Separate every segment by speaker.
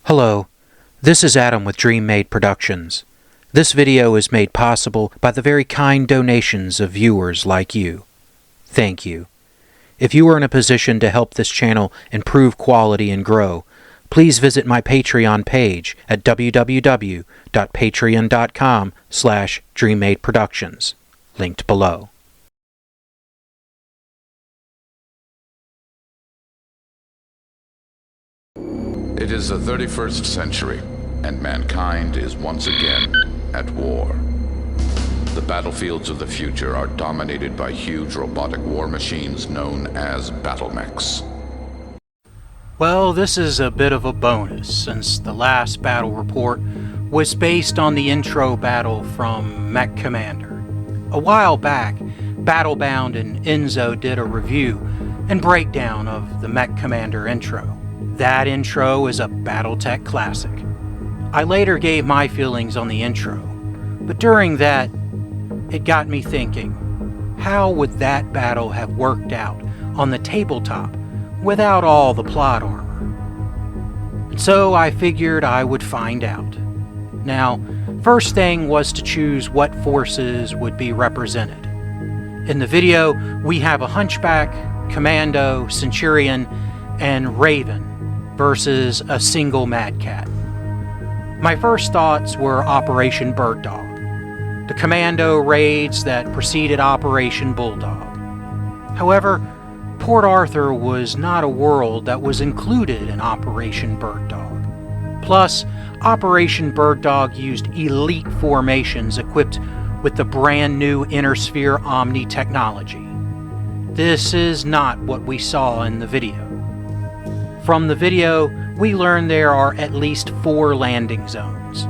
Speaker 1: Hello, this is Adam with Dream Productions. This video is made possible by the very kind donations of viewers like you. Thank you. If you are in a position to help this channel improve quality and grow, please visit my Patreon page at www.patreon.com/DreamMadeProductions, linked below.
Speaker 2: It is the 31st century, and mankind is once again at war. The battlefields of the future are dominated by huge robotic war machines known as battlemechs.
Speaker 1: Well, this is a bit of a bonus, since the last battle report was based on the intro battle from Mech Commander. A while back, Battlebound and Enzo did a review and breakdown of the Mech Commander intro. That intro is a BattleTech classic. I later gave my feelings on the intro, but during that, it got me thinking, how would that battle have worked out on the tabletop without all the plot armor? And so I figured I would find out. Now, first thing was to choose what forces would be represented. In the video, we have a Hunchback, Commando, Centurion, and Raven versus a single Mad Cat. My first thoughts were Operation Bird Dog, the commando raids that preceded Operation Bulldog. However, Port Arthur was not a world that was included in Operation Bird Dog. Plus, Operation Bird Dog used elite formations equipped with the brand new Inner Sphere Omni technology. This is not what we saw in the video. From the video, we learn there are at least 4 landing zones.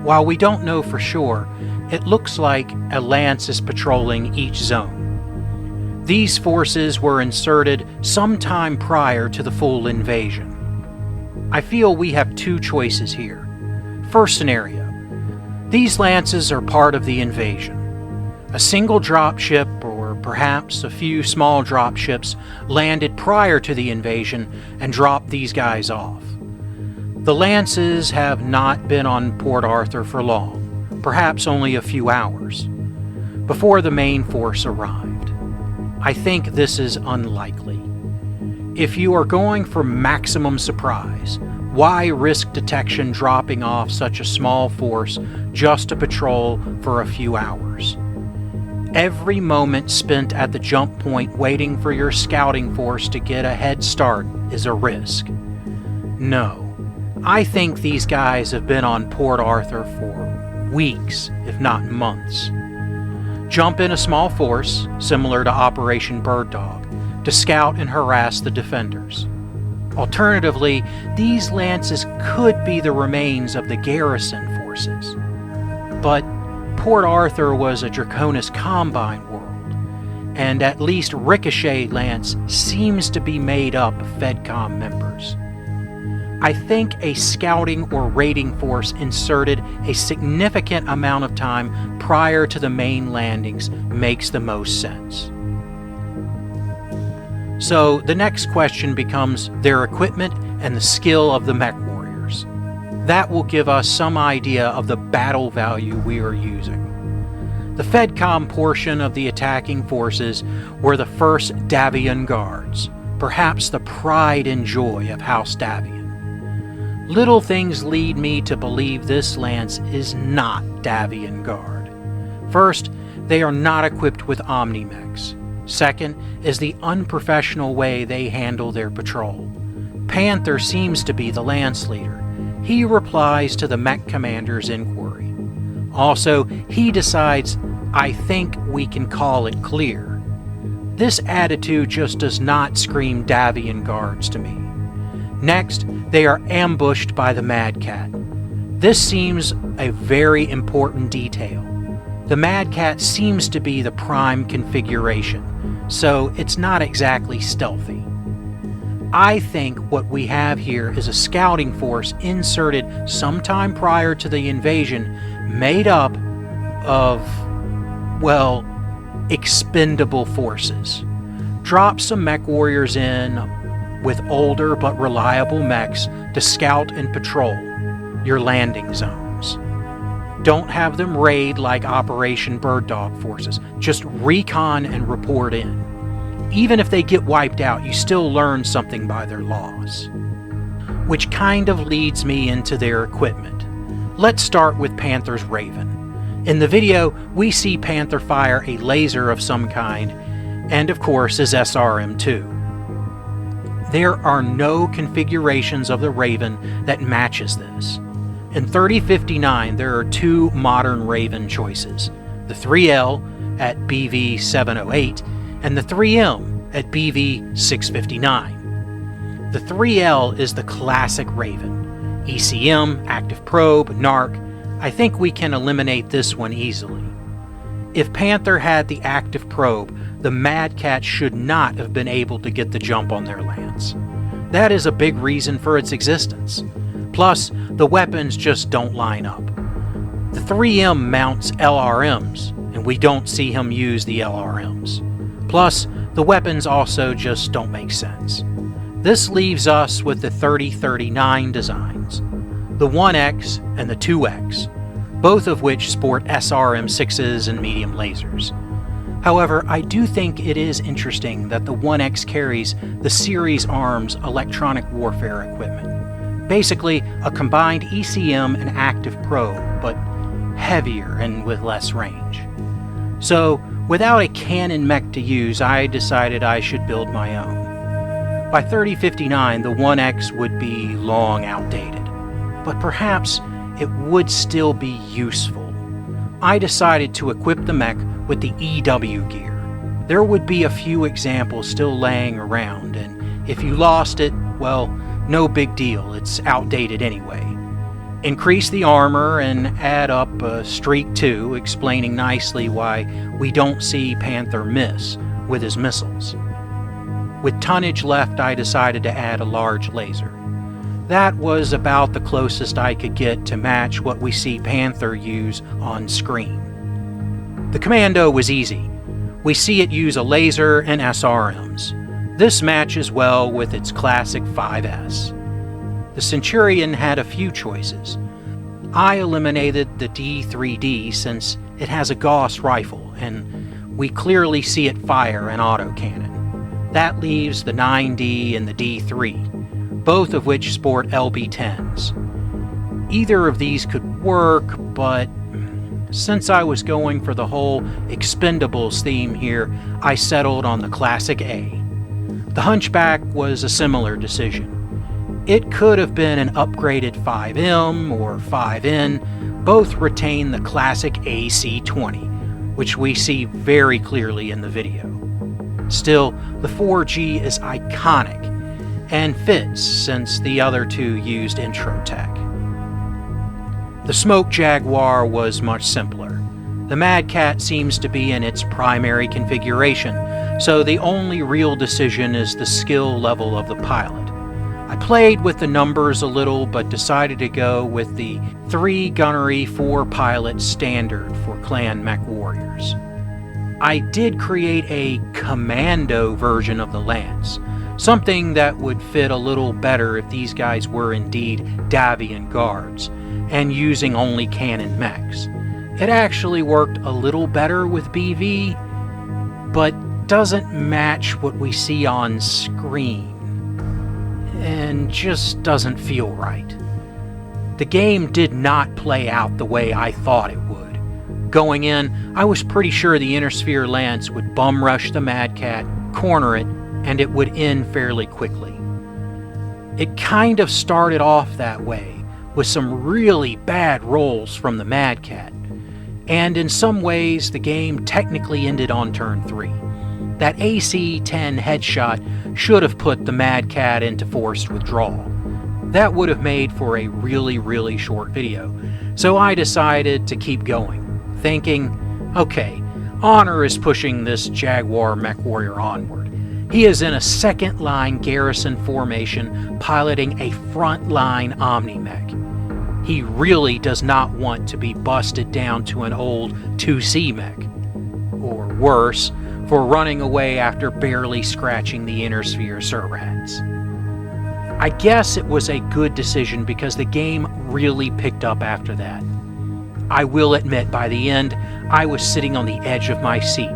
Speaker 1: While we don't know for sure, it looks like a Lance is patrolling each zone. These forces were inserted sometime prior to the full invasion. I feel we have 2 choices here. First scenario, these Lances are part of the invasion. A single dropship, or perhaps a few small dropships, landed prior to the invasion and dropped these guys off. The Lances have not been on Port Arthur for long, perhaps only a few hours, before the main force arrived. I think this is unlikely. If you are going for maximum surprise, why risk detection dropping off such a small force just to patrol for a few hours? Every moment spent at the jump point waiting for your scouting force to get a head start is a risk. No, I think these guys have been on Port Arthur for weeks, if not months. Jump in a small force, similar to Operation Bird Dog, to scout and harass the defenders. Alternatively, these Lances could be the remains of the garrison forces. But Port Arthur was a Draconis Combine world, and at least Ricochet Lance seems to be made up of FedCom members. I think a scouting or raiding force inserted a significant amount of time prior to the main landings makes the most sense. So the next question becomes their equipment and the skill of the mech warriors. That will give us some idea of the battle value we are using. The FedCom portion of the attacking forces were the first Davian guards, perhaps the pride and joy of House Davian. Little things lead me to believe this Lance is not Davian Guard. First, they are not equipped with Omni-Mechs. Second is the unprofessional way they handle their patrol. Panther seems to be the Lance leader. He replies to the Mech Commander's inquiry. Also, he decides, "I think we can call it clear." This attitude just does not scream Davian guards to me. Next, they are ambushed by the Mad Cat. This seems a very important detail. The Mad Cat seems to be the prime configuration, so it's not exactly stealthy. I think what we have here is a scouting force inserted sometime prior to the invasion, made up of, well, expendable forces. Drop some mech warriors in, with older but reliable mechs to scout and patrol your landing zones. Don't have them raid like Operation Bird Dog forces. Just recon and report in. Even if they get wiped out, you still learn something by their loss. Which kind of leads me into their equipment. Let's start with Panther's Raven. In the video, we see Panther fire a laser of some kind, and of course his SRM-2. There are no configurations of the Raven that matches this. In 3059, there are two modern Raven choices, the 3L at BV708 and the 3M at BV659. The 3L is the classic Raven. ECM, Active Probe, NARC. I think we can eliminate this one easily. If Panther had the Active Probe, the Mad Cat should not have been able to get the jump on their lance. That is a big reason for its existence. Plus, the weapons just don't line up. The 3M mounts LRMs, and we don't see him use the LRMs. Plus, the weapons also just don't make sense. This leaves us with the 3039 designs, the 1X and the 2X, both of which sport SRM6s and medium lasers. However, I do think it is interesting that the 1X carries the Series Arms electronic warfare equipment. Basically, a combined ECM and active probe, but heavier and with less range. So, without a cannon mech to use, I decided I should build my own. By 3059, the 1X would be long outdated, but perhaps it would still be useful. I decided to equip the mech with the EW gear. There would be a few examples still laying around, and if you lost it, well, no big deal, it's outdated anyway. Increase the armor and add up a streak 2, explaining nicely why we don't see Panther miss with his missiles. With tonnage left, I decided to add a large laser. That was about the closest I could get to match what we see Panther use on screen. The Commando was easy. We see it use a laser and SRMs. This matches well with its classic 5S. The Centurion had a few choices. I eliminated the D3D since it has a Gauss rifle, and we clearly see it fire an autocannon. That leaves the 9D and the D3, both of which sport LB-10s. Either of these could work, but since I was going for the whole Expendables theme here, I settled on the classic A. The Hunchback was a similar decision. It could have been an upgraded 5M or 5N, both retain the classic AC-20, which we see very clearly in the video. Still, the 4G is iconic and fits since the other two used intro tech. The Smoke Jaguar was much simpler. The Mad Cat seems to be in its primary configuration, so the only real decision is the skill level of the pilot. I played with the numbers a little, but decided to go with the 3 gunnery 4 pilot standard for clan mech warriors. I did create a commando version of the Lance, something that would fit a little better if these guys were indeed Davian guards, and using only cannon mechs. It actually worked a little better with BV, but doesn't match what we see on screen, and just doesn't feel right. The game did not play out the way I thought it would. Going in, I was pretty sure the Inner Sphere Lance would bum rush the Mad Cat, corner it, and it would end fairly quickly. It kind of started off that way, with some really bad rolls from the Mad Cat, and in some ways the game technically ended on turn 3. That AC-10 headshot should have put the Mad Cat into forced withdrawal. That would have made for a really short video, so I decided to keep going, thinking, okay, Honor is pushing this Jaguar mech warrior onward. He is in a second-line garrison formation piloting a front-line Omni-Mech. He really does not want to be busted down to an old 2C mech. Or worse, for running away after barely scratching the Inner Sphere Surrats. I guess it was a good decision because the game really picked up after that. I will admit, by the end, I was sitting on the edge of my seat.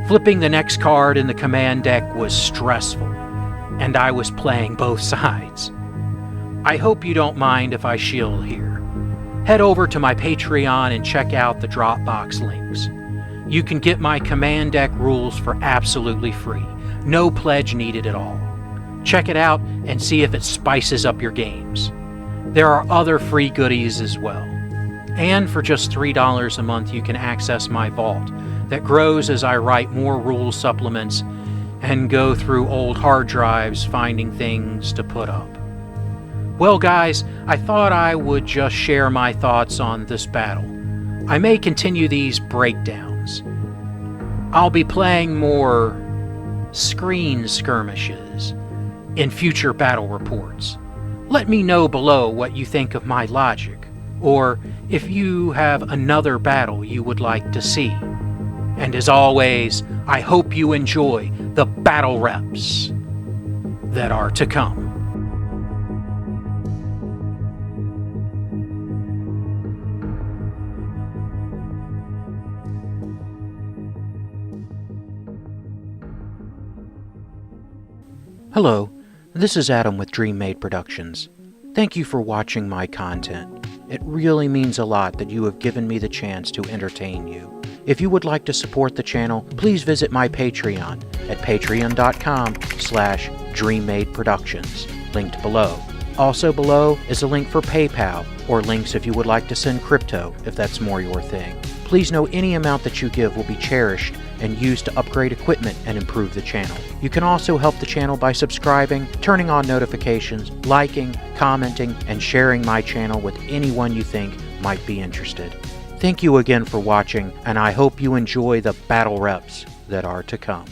Speaker 1: Flipping the next card in the command deck was stressful, and I was playing both sides. I hope you don't mind if I shield here. Head over to my Patreon and check out the Dropbox links. You can get my command deck rules for absolutely free. No pledge needed at all. Check it out and see if it spices up your games. There are other free goodies as well. And for just $3 a month, you can access my vault that grows as I write more rule supplements and go through old hard drives finding things to put up. Well, guys, I thought I would just share my thoughts on this battle. I may continue these breakdowns. I'll be playing more screen skirmishes in future battle reports. Let me know below what you think of my logic, or if you have another battle you would like to see. And as always, I hope you enjoy the battle reps that are to come. Hello, this is Adam with Dream Made Productions. Thank you for watching my content. It really means a lot that you have given me the chance to entertain you. If you would like to support the channel, please visit my Patreon at patreon.com/DreamMadeProductions, linked below. Also below is a link for PayPal, or links if you would like to send crypto, if that's more your thing. Please know any amount that you give will be cherished and used to upgrade equipment and improve the channel. You can also help the channel by subscribing, turning on notifications, liking, commenting, and sharing my channel with anyone you think might be interested. Thank you again for watching, and I hope you enjoy the battle reps that are to come.